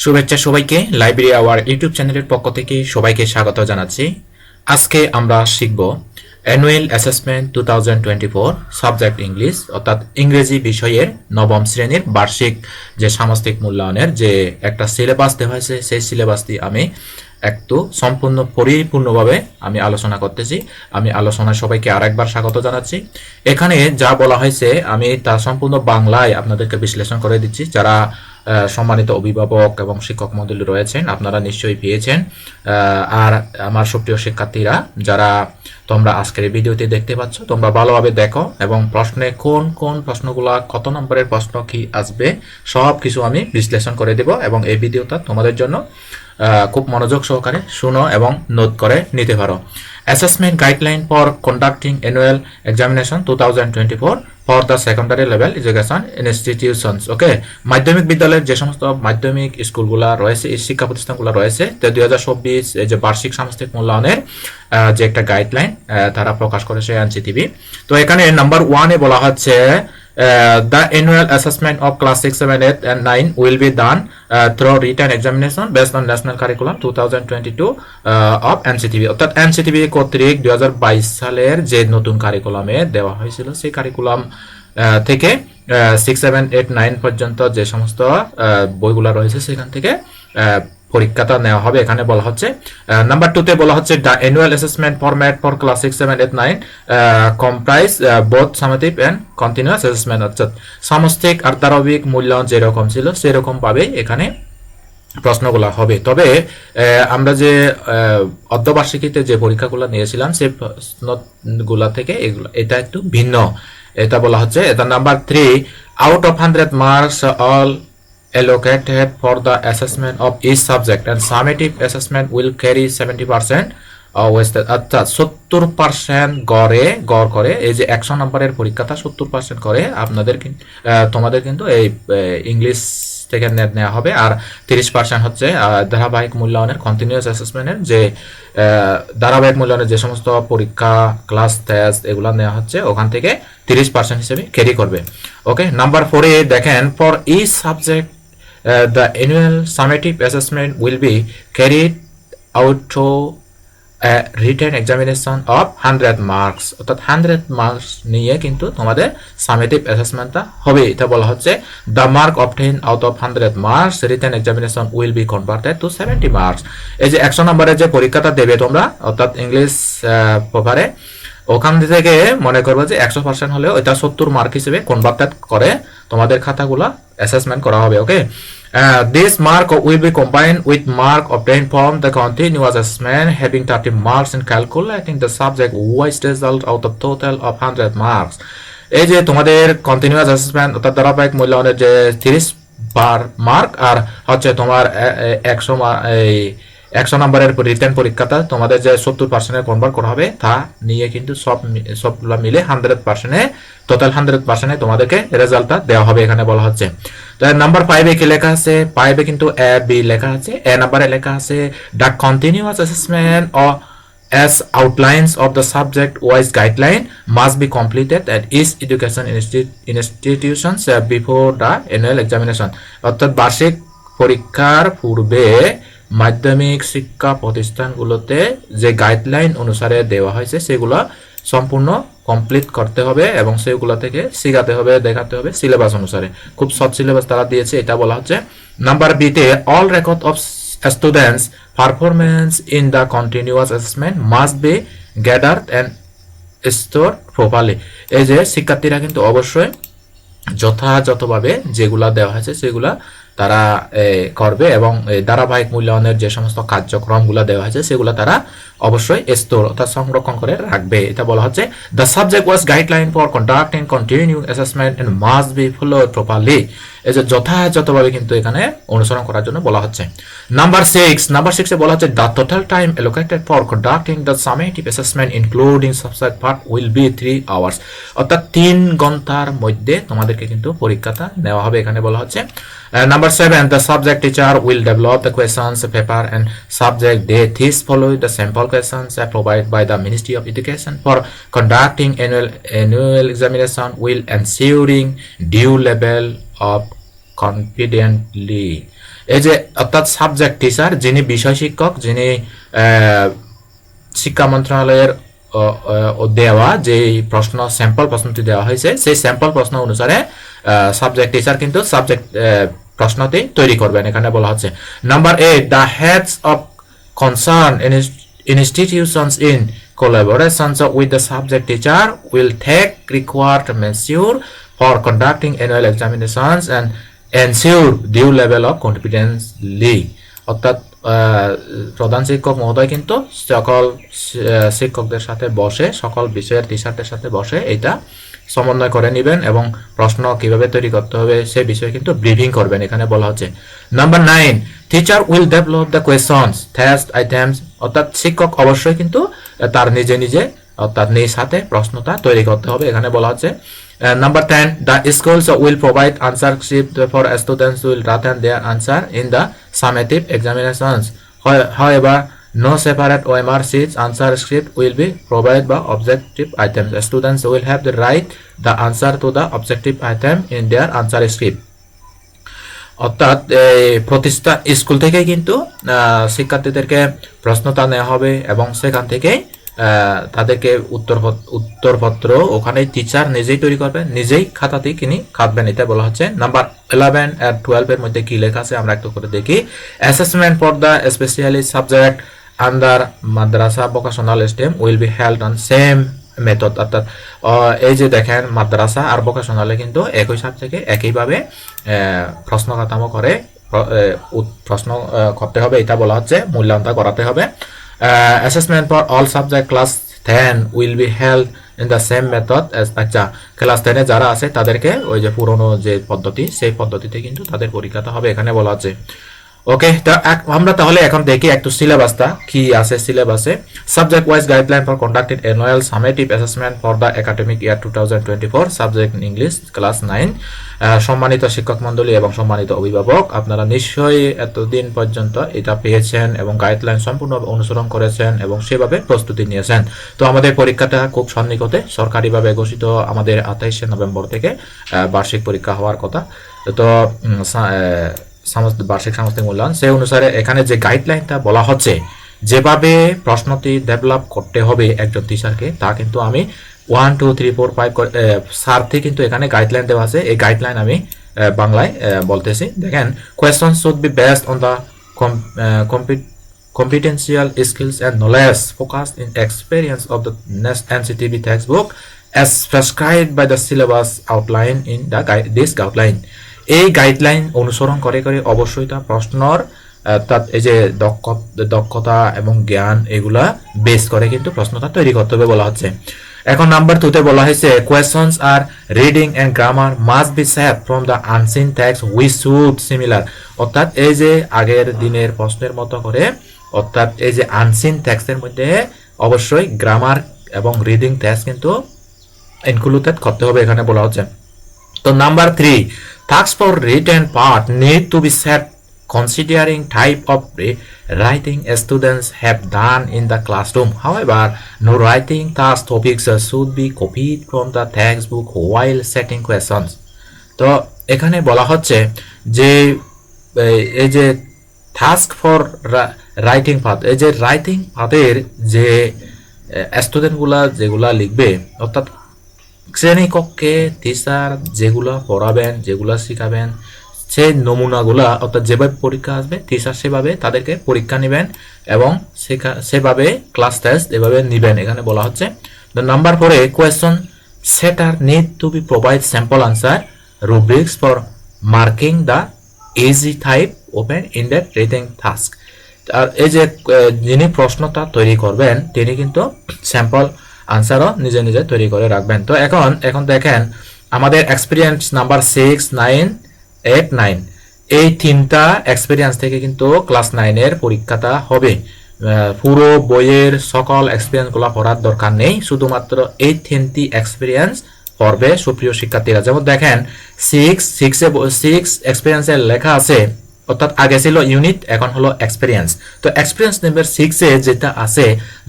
শুভেচ্ছা সবাইকে library our YouTube চ্যানেলের পক্ষ থেকে সবাইকে স্বাগত জানাচ্ছি। আজকে আমরা শিখব অ্যানুয়াল অ্যাসেসমেন্ট 2024 সাবজেক্ট ইংলিশ অর্থাৎ ইংরেজি বিষয়ের নবম শ্রেণীর বার্ষিক যে সামষ্টিক মূল্যায়নের যে একটা সিলেবাস দেওয়া হয়েছে সেই সিলেবাসটি আমি একটু সম্পূর্ণ পরিপূর্ণভাবে আমি আলোচনা করতেছি। আমি আলোচনায় সবাইকে আরেকবার স্বাগত জানাচ্ছি। এখানে যা বলা হয়েছে আমি তা সম্পূর্ণ বাংলায় আপনাদেরকে বিশ্লেষণ করে দিচ্ছি। যারা সম্মানিত অভিভাবক এবং শিক্ষক মণ্ডলী রয়েছেন আপনারা নিশ্চয়ই পেয়েছেন। আর আমার সুপ্রিয় শিক্ষার্থীরা যারা তোমরা আজকের এই ভিডিওটি দেখতে পাচ্ছ তোমরা ভালোভাবে দেখো এবং প্রশ্নে কোন কোন প্রশ্নগুলো কত নম্বরের প্রশ্ন কি আসবে সব কিছু আমি বিশ্লেষণ করে দেব এবং এই ভিডিওটা তোমাদের জন্য খুব মনোযোগ সহকারে শুনো এবং নোট করে নিতে পারো। Assessment guideline for conducting annual examination 2024 for the secondary level education institutions. Okay, মাধ্যমিক বিদ্যালয়ের যে সমস্ত মাধ্যমিক স্কুলগুলো রয়েছে এই শিক্ষা প্রতিষ্ঠানগুলো রয়েছে 2024 এই যে বার্ষিক সামষ্টিক মূল্যায়নের যে একটা গাইডলাইন তারা প্রকাশ করেছে এনসিটিভি। তো এখানে নাম্বার 1 এ বলা হচ্ছে the annual assessment of class 6, 7, 8 and 9 will be done through written examination based on national curriculum 2022 of NCTB অর্থাৎ NCTB কর্তৃক 2022 সালের যে নতুন কারিকুলামে দেওয়া হয়েছিল সেই কারিকুলাম থেকে 6, 7, 8, 9 পর্যন্ত যে সমস্ত বইগুলো রয়েছে সেখান থেকে পরীক্ষাটা নেওয়া হবে। এখানে বলা হচ্ছে নাম্বার 2 তে বলা হচ্ছে the annual assessment format for class 6, 7, 8, 9 comprise both summative and continuous assessment অর্থাৎ সামষ্টিক আর ধারাবাহিক মূল্যায়ন যেরকম ছিল সেরকম ভাবে এখানে প্রশ্নগুলো হবে। তবে আমরা যে অর্ধবার্ষিকীতে যে পরীক্ষাগুলো নিয়েছিলাম সেই প্রশ্নগুলো থেকে এটা একটু ভিন্ন। এটা বলা হচ্ছে এটা number 3 out of 100 marks all allocated for the assessment of each subject and summative assessment will carry 70% wasted অর্থাৎ 70% গড় করে এই যে 100 নম্বরের পরীক্ষাটা 70% করে আপনাদের তোমাদের কিন্তু এই ইংলিশ থেকে নেওয়া হবে আর 30% হচ্ছে ধারাবাহিক মূল্যায়নের কন্টিনিউয়াস অ্যাসেসমেন্টের যে ধারাবাহিক মূল্যায়নের যে সমস্ত পরীক্ষা ক্লাস টেস্ট এগুলো নেওয়া হচ্ছে ওখান থেকে 30% হিসেবে ক্যারি করবে। ওকে, নাম্বার 4 এ দেখেন for each subject the annual summative assessment will be carried out to a written examination of 100 marks অর্থাৎ 100 মার্কস নিয়ে কিন্তু তোমাদের সামেটিভ অ্যাসেসমেন্টটা হবে। এটা বলা হচ্ছে the mark obtained out of 100 marks written examination will be converted to 70 marks। এই যে 100 নম্বরের যে পরীক্ষাটা দেবে তোমরা অর্থাৎ ইংলিশ পেপারে ওখান থেকে মনে করবে যে 100% হলেও এটা 70 মার্ক হিসেবে কনভার্টেড করে তোমাদের খাতাগুলো অ্যাসেসমেন্ট করা হবে। ওকে, this mark will be combined with mark obtained from the continuous assessment having 30 marks in calculating the subject wise result out of total of 100 marks। এই যে তোমাদের কন্টিনিউয়াস অ্যাসেসমেন্ট অর্থাৎ ধারাবাহিক মূল্যায়নের যে 30 মার্ক আর হচ্ছে তোমার 100 নম্বরের রিটেন পরীক্ষাটা তোমাদের যে 70% কনভার্ট করা হবে তা নিয়ে কিন্তু সবগুলো মিলে 100% টোটাল 100% তোমাদেরকে রেজাল্টটা দেওয়া হবে এখানে বলা হচ্ছে। তো নাম্বার 5 এ কি লেখা আছে? 5 এ কিন্তু এ বি লেখা আছে। এ নাম্বারে লেখা আছে the continuous assessment or as outlines of the subject wise guideline must be completed at each education institutions before the annual examination অর্থাৎ বার্ষিক পরীক্ষার পূর্বে মাধ্যমিক শিক্ষা প্রতিষ্ঠানগুলোতে যে গাইডলাইন অনুসারে দেওয়া হয়েছে সেগুলো সম্পূর্ণ কমপ্লিট করতে হবে এবং সেগুলো থেকে শিখাতে হবে দেখাতে হবে সিলেবাস অনুসারে। খুব শর্ট সিলেবাস তারা দিয়েছে এটা বলা হচ্ছে। নাম্বার বি তে all record of students performance in the continuous assessment must be gathered and store properly. এই যে শিক্ষার্থীরা কিন্তু অবশ্যই যথাযথভাবে যেগুলা দেওয়া হয়েছে সেগুলা তারা করবে এবং ধারাবাহিক মূল্যায়নের যে সমস্ত কার্যক্রমগুলো দেওয়া হয়েছে সেগুলো তারা অবশ্যই স্টোর অর্থাৎ সংরক্ষণ করে রাখবে। এটা বলা হচ্ছে the subject wise guideline for conducting continue assessment and must be followed properly. এই যে যথাযথভাবে কিন্তু এখানে অনুসরণ করার জন্য বলা হচ্ছে। নাম্বার 6 এ বলা হচ্ছে the total time allocated for conducting the summative assessment including subject part will be 3 hours অর্থাৎ 3 ঘন্টার মধ্যে তোমাদেরকে কিন্তু পরীক্ষাটা নেওয়া হবে এখানে বলা হচ্ছে। Number 7, the subject teacher will develop the questions paper and subject date is following the sample questions provided by the Ministry of Education for conducting annual examination will ensuring due level of confidently. এই যে অর্থাৎ subject teacher, যিনি বিষয় শিক্ষক, যিনি শিক্ষা মন্ত্রণালয়ের দেওয়া যে প্রশ্ন স্যাম্পল প্রশ্নটি দেওয়া হয়েছে, সেই স্যাম্পল প্রশ্ন অনুসারে সাবজেক্ট টিচার কিন্তু সাবজেক্ট প্রশ্নটি তৈরি করবেন। এখানে বলা হচ্ছে number 8, the heads of concern institutions in collaboration with the subject teacher will take required measure for conducting annual examinations and ensure due level of competently। অর্থাৎ প্রধান শিক্ষক মহোদয় কিন্তু সকল শিক্ষকদের সাথে বসে, সকল বিষয়ের টিচারদের সাথে বসে এটা সমন্বয় করে নেবেন এবং প্রশ্ন কিভাবে তৈরি করতে হবে সে বিষয়ে কিন্তু ব্রিফিং করবেন। এখানে বলা হচ্ছে number 9, teacher will develop the questions test items. অর্থাৎ শিক্ষক অবশ্যই কিন্তু তার নিজে নিজে অর্থাৎ নিজ হাতে প্রশ্নটা তৈরি করতে হবে। এখানে বলা হচ্ছে number 10, the schools will provide answer script for students will write their answer in the summative examinations. however no separate OMR sheets answer script will be provided by objective items. Students will have to write the answer to the objective item in their answer script. অর্থাৎ প্রতিষ্ঠান school থেকে কিন্তু শিক্ষার্থীদেরকে প্রশ্নটা নেওয়া হবে এবং সেখান থেকে তাদেরকে উত্তরপত্র ওখানে টিচার নিজেই তৈরি করবেন, নিজেই খাতাতে কিনে কাটবেন। এটা বলা হচ্ছে। নাম্বার 11 আর 12 এর মধ্যে কি লেখা আছে আমরা একটু করে দেখি। Assessment for the specially subject under Madrasa vocational stream will be held on same method. অর্থাৎ এই যে দেখেন মাদ্রাসা আর ভোকেশনালে কিন্তু একই সাবজেক্টে একইভাবে প্রশ্ন কাঠামো করে প্রশ্ন করতে হবে। এটা বলা হচ্ছে মূল্যায়নটা করাতে হবে। Assessment for all subject class 10 will be held in the same method as আচ্ছা ক্লাস 10 এ যারা আছে তাদেরকে ওই যে পুরনো যে পদ্ধতি সেই পদ্ধতিতে কিন্তু তাদের পরীক্ষাটা হবে। এখানে বলা আছে। ওকে, তো আমরা তাহলে এখন দেখি একটু সিলেবাসটা কি আছে সিলেবাসে। Subject wise guideline for conducting annual summative assessment for the academic year 2024 subject English class 9। সম্মানিত শিক্ষক মণ্ডলী এবং সম্মানিত অভিভাবক, আপনারা নিশ্চয়ই এতদিন পর্যন্ত এটা পেয়েছেন এবং গাইডলাইন সম্পূর্ণ অনুসরণ করেছেন এবং সেভাবে প্রস্তুতি নিয়েছেন। তো আমাদের পরীক্ষাটা খুব সন্নিকটে, সরকারিভাবে ঘোষিত আমাদের 28 নভেম্বর থেকে বার্ষিক পরীক্ষা হওয়ার কথা। তো বার্ষিক সামষ্টিক মূল্যায়ন সেই অনুসারে এখানে যে গাইডলাইনটা বলা হচ্ছে, যেভাবে প্রশ্নটি ডেভেলপ করতে হবে একজন টিচারকে, তা কিন্তু আমি 1 2 3 4 5 সারতে কিন্তু এখানে গাইডলাইন দেওয়া আছে। এই গাইডলাইন আমি বাংলায় বলতেছি। দেখেন, question should be based on the computational skills and knowledge focused in experience of the next NCTB textbook as prescribed by the syllabus outlined in the this guideline। এই গাইডলাইন অনুসরণ করে করে অবশ্যই তা প্রশ্নর এই যে দক্ষতা এবং জ্ঞান এগুলা বেস করে কিন্তু প্রশ্নটা তৈরি করতে হবে বলা হচ্ছে। এখন নাম্বার 2 তে বলা হয়েছে কোয়েশ্চনস আর reading and grammar must be set from the unseen text which should similar. অর্থাৎ এই যে আগের দিনের প্রশ্নের মতো করে, অর্থাৎ এই যে আনসিন টেক্সটের মধ্যে অবশ্যই গ্রামার এবং রিডিং টেক্সট কিন্তু ইনক্লুডেড করতে হবে এখানে বলা হচ্ছে। তো number 3, tasks for written part need to be set considering type of writing students have done in the classroom. However, no writing task topics should be copied from the textbook while setting questions. তো এখানে বলা হচ্ছে যে এই যে task for writing part, এই যে writing পার্টের যে স্টুডেন্টগুলা যেগুলা লিখবে, অর্থাৎ শ্রেণীকক্ষে টিচার যেগুলা পড়াবেন, যেগুলা শিখাবেন, সেই নমুনাগুলা অর্থাৎ যেভাবে পরীক্ষা আসবে টিচার সেভাবে তাদেরকে পরীক্ষা নেবেন এবং সেভাবে ক্লাস টেস্ট এভাবে নেবেন। এখানে বলা হচ্ছে number 4 question setter need to be provide sample answer rubrics for marking the easy type open in the reading task. আর এই যে যিনি প্রশ্নটা তৈরি করবেন তিনি কিন্তু স্যাম্পল আনসারও নিজে নিজে তৈরি করে রাখবেন। তো এখন দেখেন আমাদের এক্সপিরিয়েন্স নাম্বার 6 9 8 9 এই তিনটা এক্সপিরিয়েন্স থেকে কিন্তু ক্লাস 9 এর পরীক্ষাটা হবে। পুরো বইয়ের সকল এক্সপিরিয়েন্সগুলো পড়ার দরকার নেই, শুধুমাত্র এই তিনটি এক্সপিরিয়েন্স পড়বে সুপ্রিয় শিক্ষার্থীরা। যেমন দেখেন 6 এক্সপিরিয়েন্সের লেখা আছে, অর্থাৎ আগে ছিল ইউনিট এখন হলো এক্সপিরিয়েন্স। তো এক্সপিরিয়েন্স নাম্বার 6 এ যেটা আছে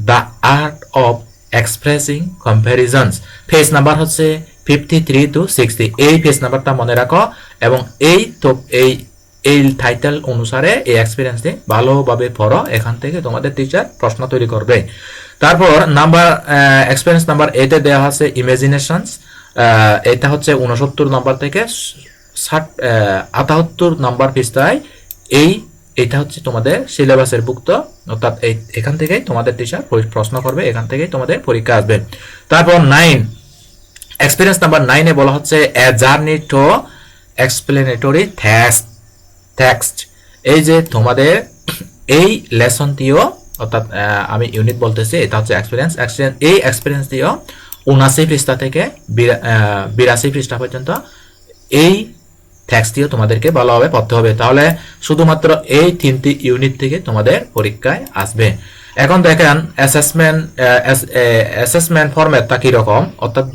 the art of expressing কম্প্যারিজনস, page number হচ্ছে 53 to 60 এই পেজ নাম্বারটা মনে রাখো এবং এই টাইটেল অনুসারে এই এক্সপিরিয়েন্স দিয়ে ভালোভাবে পড়ো, এখান থেকে তোমাদের টিচার প্রশ্ন তৈরি করবে। তারপর নাম্বার এক্সপিরিয়েন্স নাম্বার 8 এ দেওয়া আছে ইমাজিনেশনস, এটা হচ্ছে 69 নম্বর থেকে 78 নম্বর পৃষ্ঠায় এটা হচ্ছে তোমাদের সিলেবাসের ভুক্ত, অর্থাৎ এখান থেকেই তোমাদের টিচার প্রশ্ন করবে, এখান থেকেই তোমাদের পরীক্ষা আসবে। তারপর 9 এক্সপিরিয়েন্স নাম্বার 9 এ বলা হচ্ছে a journey to explanatory text. এই যে তোমাদের এই লেসনটিও, অর্থাৎ আমি ইউনিট বলতেছি, এটা হচ্ছে এক্সপিরিয়েন্স। এই এক্সপিরিয়েন্স দিও 79 পৃষ্ঠা থেকে 82 পৃষ্ঠা পর্যন্ত এই টেক্সটিও তোমাদেরকে ভালোভাবে পড়তে হবে, তাহলে শুধুমাত্র এই 3টি ইউনিট থেকে তোমাদের পরীক্ষায় আসবে। এখন দেখেন অ্যাসেসমেন্ট ফরম্যাটটা কিরকম, অর্থাৎ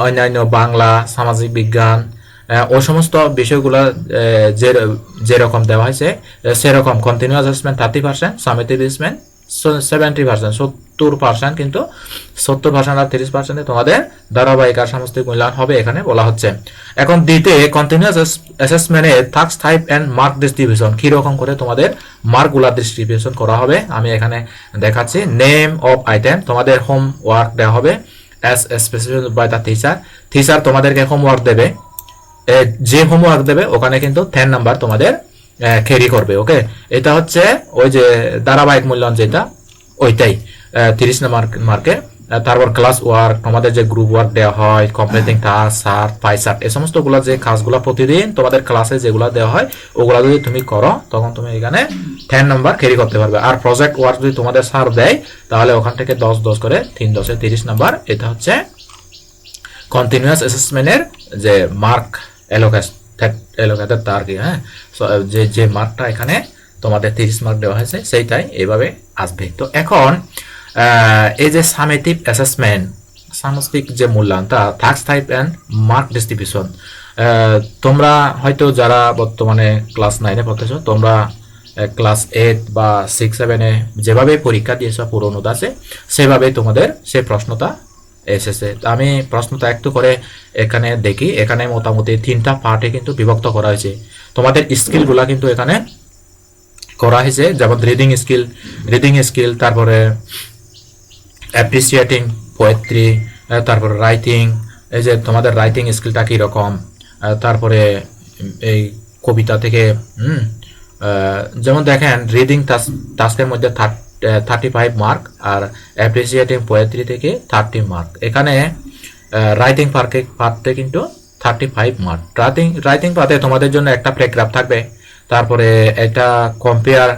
অন্যান্য বাংলা, সামাজিক বিজ্ঞান ওই সমস্ত বিষয়গুলো যেরকম দেওয়া হয়েছে সেরকম কন্টিনিউয়াস অ্যাসেসমেন্ট 30%, সামেটিভ অ্যাসেসমেন্ট 70%, 70%, কিন্তু 70% আর 30% তোমাদের ধারাবাহিক আর সামষ্টিক মূল্যায়ন হবে এখানে বলা হচ্ছে। এখন দিতে কন্টিনিউয়াস অ্যাসেসমেন্টে task type and mark distribution কিরকম করে তোমাদের মার্কগুলা ডিস্ট্রিবিউশন করা হবে আমি এখানে দেখাচ্ছি। নেম অফ আইটেম, তোমাদের হোম ওয়ার্ক দেওয়া হবে as specified by the teacher তোমাদেরকে হোমওয়ার্ক দেবে, যে হোমওয়ার্ক দেবে ওখানে কিন্তু 10 নাম্বার তোমাদের ক্যারি করবে। ওকে, এটা হচ্ছে ওই যে ধারাবাহিক মূল্যায়ন যেটা ওইটাই 30 নাম্বার মার্কের। তারপর ক্লাস ওয়ার্ক, তোমাদের যে গ্রুপ ওয়ার্ক দেওয়া হয়, completing task, shirt, pie chart, এই সমস্তগুলো যে কাজগুলো প্রতিদিন তোমাদের ক্লাসে যেগুলো দেওয়া হয় ওগুলো যদি তুমি করো তখন তুমি এখানে 10 নাম্বার ক্যারি করতে পারবে। আর প্রজেক্ট ওয়ার্ক যদি তোমাদের স্যার দেয় তাহলে ওখান থেকে 10 করে 3 10 30 নাম্বার। এটা হচ্ছে কন্টিনিউয়াস অ্যাসেসমেন্টের যে মার্ক এলোকেটেড তার কি, হ্যাঁ, যে মার্কটা এখানে তোমাদের 30 মার্ক দেওয়া হয়েছে সেইটাই এইভাবে আসবে। তো এখন এই যে সামেটিভ অ্যাসেসমেন্ট, সামষ্টিক যে মূল্যায়নটা, task type and mark distribution, তোমরা হয়তো যারা বর্তমানে ক্লাস 9 এ পড়তেছো, তোমরা ক্লাস 8 বা 6 7 এ যেভাবে পরীক্ষা দিয়েছো পুরনো আছে সেভাবে তোমাদের সেই প্রশ্নটা এসেছে। আমি প্রশ্নটা একটু করে এখানে দেখি, এখানে মোটামুটি 3টা পার্টে কিন্তু বিভক্ত করা হয়েছে। তোমাদের স্কিলগুলা কিন্তু এখানে করা হয়েছে, যেমন রিডিং স্কিল, তারপরে অ্যাপ্রিসিয়েটিং পোয়েট্রি, তারপরে রাইটিং, এই যে তোমাদের রাইটিং স্কিলটা কীরকম, তারপরে এই কবিতা থেকে যেমন দেখেন রিডিং টাস্কের মধ্যে 35 মার্ক, আর অ্যাপ্রিসিয়েটিং পোয়েট্রি থেকে 30 মার্ক। এখানে রাইটিং পার্টে কিন্তু 35 মার্ক। রাইটিং পার্টে তোমাদের জন্য একটা প্যারাগ্রাফ থাকবে, তারপরে এটা কম্পেয়ার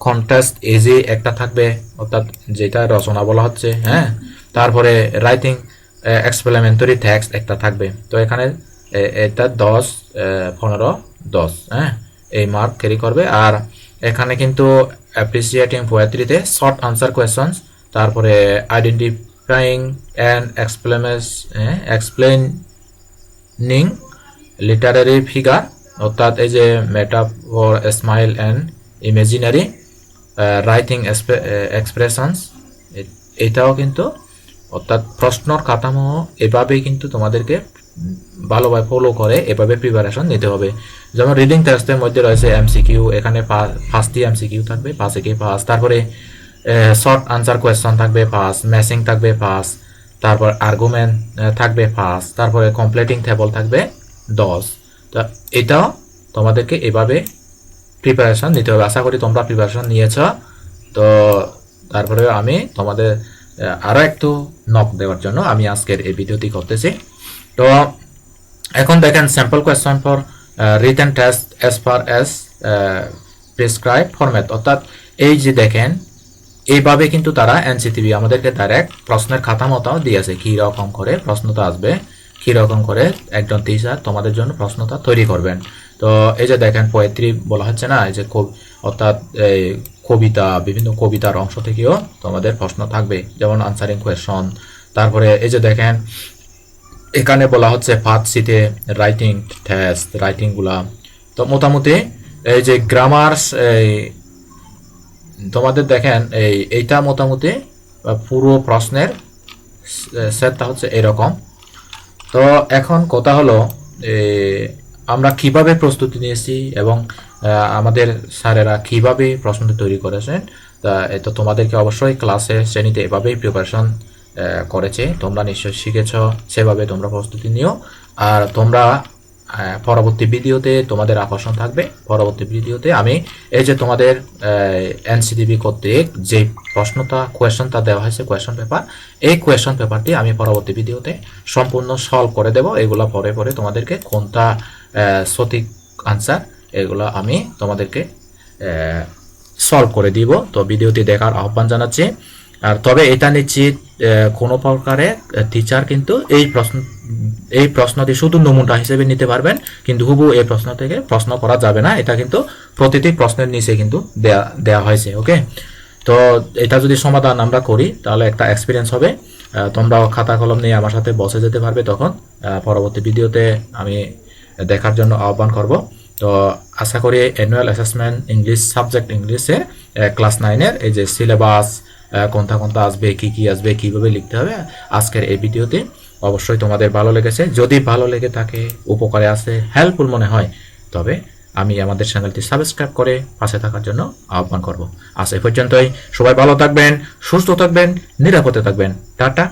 কন্টেস্ট ইজি একটা থাকবে, অর্থাৎ যেটা রচনা বলা হচ্ছে, হ্যাঁ, তারপরে রাইটিং এক্সপ্লেমেন্টারি টেক্সট একটা থাকবে। তো এখানে এটা 10 15 10, হ্যাঁ, এই মার্ক ক্যারি করবে। আর এখানে কিন্তু অ্যাপ্রিসিয়েটিং পোয়েট্রিতে শর্ট আনসার কোয়েশ্চনস, তারপরে identifying and explaining Literary figure, অর্থাৎ এই যে metaphor, smile and imaginary, writing expressions, এটাও কিন্তু, অর্থাৎ প্রশ্নর কাঠামো এভাবেই কিন্তু তোমাদেরকে ভালোভাবে ফলো করে এভাবে প্রিপারেশন নিতে হবে। যেমন রিডিং টেস্টের মধ্যে রয়েছে এমসিকিউ, এখানে 5টি এমসিকিউ থাকবে, 5 থেকে 5, তারপরে শর্ট আনসার কোয়েশ্চন থাকবে 5, ম্যাচিং থাকবে 5, তারপর আর্গুমেন্ট থাকবে 5, তারপরে কমপ্লিটিং টেবল থাকবে 10। তো এটাও তোমাদেরকে এভাবে প্রিপারেশন নিতে হবে। আশা করি তোমরা প্রিপারেশন নিয়েছ। তো তারপরে আমি তোমাদের আরও একটু নক দেওয়ার জন্য আমি আজকের এই ভিডিওটি করতেছি। তো এখন দেখেন sample question for written test as per as prescribe format, অর্থাৎ এই যে দেখেন এইভাবে কিন্তু তারা এনসিটিভি আমাদেরকে ডাইরেক্ট প্রশ্নের খাতা মতো দিয়েছে, কী রকম করে প্রশ্নটা আসবে, কী রকম করে একজন টিচার তোমাদের জন্য প্রশ্নটা তৈরি করবেন। তো এই যে দেখেন পোয়েট্রি বলা হচ্ছে না, এই যে অর্থাৎ এই কবিতা, বিভিন্ন কবিতার অংশ থেকেও তোমাদের প্রশ্ন থাকবে, যেমন আনসারিং কোয়েশ্চন। তারপরে এই যে দেখেন এখানে বলা হচ্ছে 5 সিটে রাইটিং টেস্ট, রাইটিংগুলা। তো মোটামুটি এই যে গ্রামার্স, এই তোমাদের দেখেন এইটা মোটামুটি পুরো প্রশ্নের সেটটা হচ্ছে এরকম। তো এখন কথা হলো এ, আমরা কিভাবে প্রস্তুতি নিয়েছি এবং আমাদের স্যারেরা কিভাবে প্রশ্নটি তৈরি করেছেন। তা তো তোমাদেরকে অবশ্যই ক্লাসে শ্রেণীতে এভাবেই প্রিপারেশন করেছে, তোমরা নিশ্চয়ই শিখেছ, সেভাবে তোমরা প্রস্তুতি নিও। আর তোমরা পরবর্তী ভিডিওতে তোমাদের আকর্ষণ থাকবে। পরবর্তী ভিডিওতে আমি এই যে তোমাদের এনসিটিভি কর্তৃক যে কোয়েশনটা দেওয়া হয়েছে, কোয়েশন পেপার, এই কোয়েশন পেপারটি আমি পরবর্তী ভিডিওতে সম্পূর্ণ সলভ করে দেব। এগুলো পরে পরে তোমাদেরকে কোনটা সঠিক আনসার এগুলো আমি তোমাদেরকে সলভ করে দিব। তো ভিডিওটি দেখার আহ্বান জানাচ্ছি। আর তবে এটা নিশ্চিত কোনো প্রকারে টিচার কিন্তু এই প্রশ্নটি শুধু নমুনা হিসেবে নিতে পারবেন, কিন্তু হুবহু এই প্রশ্ন থেকে প্রশ্ন করা যাবে না। এটা কিন্তু প্রতিটি প্রশ্নের নিচে কিন্তু দেয়া হয়েছে। ওকে, তো এটা যদি সমাধান আমরা করি তাহলে একটা এক্সপিরিয়েন্স হবে। তোমরাও খাতা কলম নিয়ে আমার সাথে বসে যেতে পারবে তখন। পরবর্তী ভিডিওতে আমি দেখার জন্য আহ্বান করব। তো আশা করি অ্যানুয়াল অ্যাসেসমেন্ট ইংলিশ সাবজেক্ট ইংলিশে ক্লাস 9-এর এই যে সিলেবাস কোনটা কোনটা আসবে, কি কি আসবে, কিভাবে লিখতে হবে, আজকের এই ভিডিওতে অবশ্যই তোমাদের ভালো লেগেছে। যদি ভালো লেগে থাকে, উপকারে আসে, হেল্পফুল মনে হয়, তবে আমি আমাদের চ্যানেলটি সাবস্ক্রাইব করে পাশে থাকার জন্য আহ্বান করব। আজ এই পর্যন্তই। সবাই ভালো থাকবেন, সুস্থ থাকবেন, নিরাপদে থাকবেন। টাটা।